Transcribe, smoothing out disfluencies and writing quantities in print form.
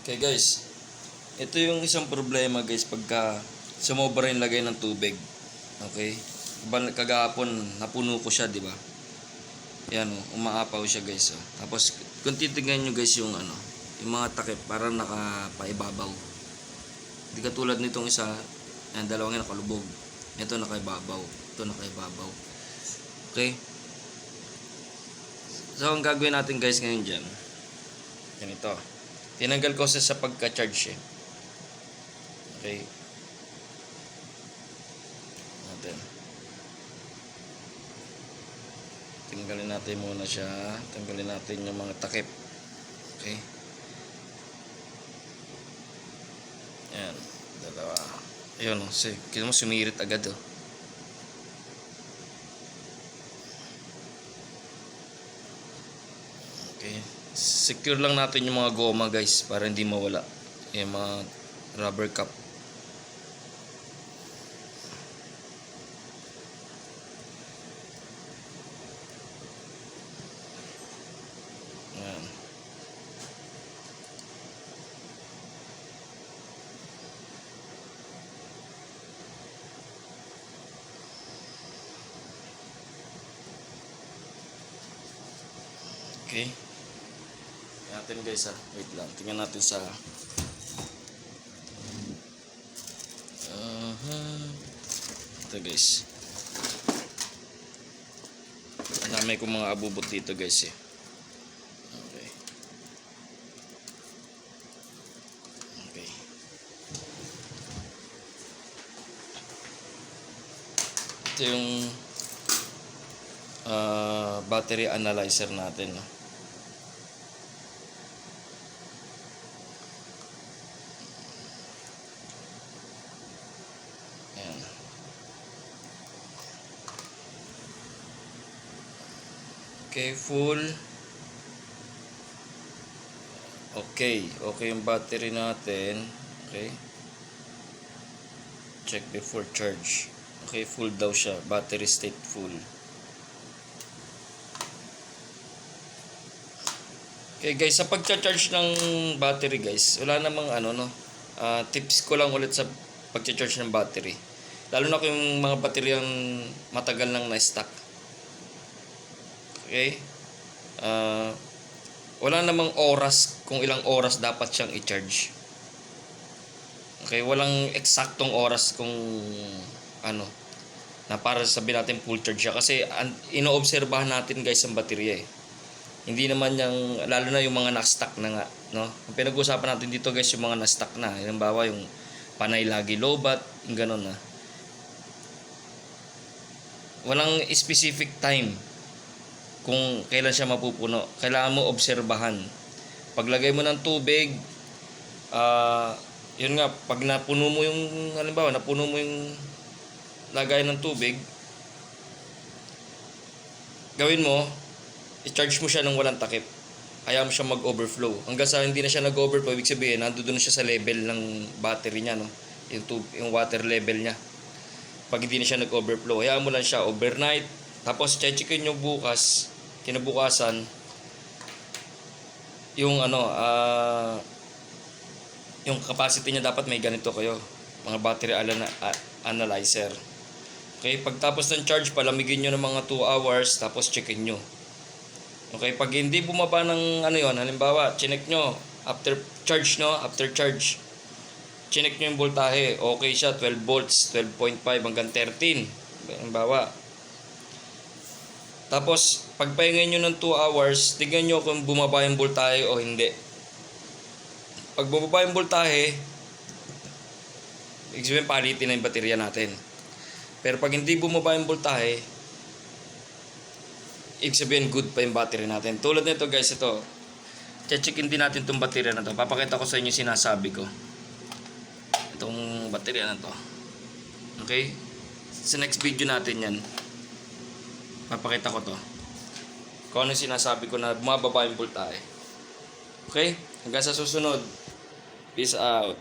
Okay guys, ito yung isang problema guys pagka sumobra yung lagay ng tubig. Okay? Kagahapon napuno ko siya, di ba? Yan umaapaw siya guys. Oh. Tapos kung titignan nyo guys yung yung mga takip parang nakapaibabaw. Hindi katulad nitong isa, yan dalawang yan nakalubog. Ito nakaibabaw. Ito nakaibabaw. Okay? So ang gagawin natin guys ngayon dyan, ganito. Tinanggal ko sa pagka-charge eh. Okay. Natin. Tanggalin natin muna siya. Tanggalin natin yung mga takip. Okay. Ayan. Dalawa. Ayun o. Kita mo sumirit agad o. Okay. Secure lang natin yung mga goma guys para hindi mawala yung mga rubber cap. Ayan. Okay. Natin guys wait lang, tingnan natin sa ito guys, dami kong mga abubot dito guys eh. Okay. Okay. Ito yung battery analyzer natin no? Okay, full. Okay yung battery natin. Okay. Check before charge. Okay, full daw siya. Battery state full. Okay guys, sa pagcha-charge ng battery guys, wala namang tips ko lang ulit sa pagcha-charge ng battery. Lalo na kung mga battery ang matagal nang na-stock. Okay? Wala namang oras kung ilang oras dapat siyang i-charge. Okay? Walang eksaktong oras kung na para sabihin natin full charge siya. Kasi inoobserbahan natin guys ang baterya eh. Hindi naman yung, lalo na yung mga na-stock na nga. No? Ang pinag-uusapan natin dito guys yung mga na-stock na. Halimbawa yung panay lagi lobat, yung ganun na. Walang specific time kung kailan siya mapupuno. Kailangan mo obserbahan. Paglagay mo ng tubig, yun nga, pag napuno mo yung, halimbawa, napuno mo yung lagay ng tubig, gawin mo, i-charge mo siya ng walang takip. Kaya mo siya mag-overflow. Hanggang sa hindi na siya nag-overflow, ibig sabihin, nandoon na siya sa level ng battery niya, no? Yung water level niya. Pag hindi na siya nag-overflow, hayaan mo lang siya overnight. Tapos, checkin nyo bukas, kinabukasan, yung yung capacity niya dapat may ganito kayo. Mga battery analyzer. Okay, pagtapos ng charge, palamigin nyo ng mga 2 hours, tapos checkin nyo. Okay, pag hindi bumaba ng halimbawa, chinek nyo, after charge, chinek nyo yung voltahe, okay siya, 12 volts, 12.5 hanggang 13. Halimbawa, tapos, pagpahingay nyo ng 2 hours, tignan nyo kung bumaba yung voltahe o hindi. Pag bumaba yung voltahe, ibig sabihin palitin na yung baterya natin. Pero pag hindi bumaba yung voltahe, ibig sabihin good pa yung battery natin. Tulad nito guys, ito. Checkin din natin itong baterya na to. Papakita ko sa inyo sinasabi ko. Itong baterya na to. Okay? Sa next video natin yan. Papakita ko to. Kung ano sinasabi ko na bumababa yung voltahe. Okay? Hanggang sa susunod. Peace out.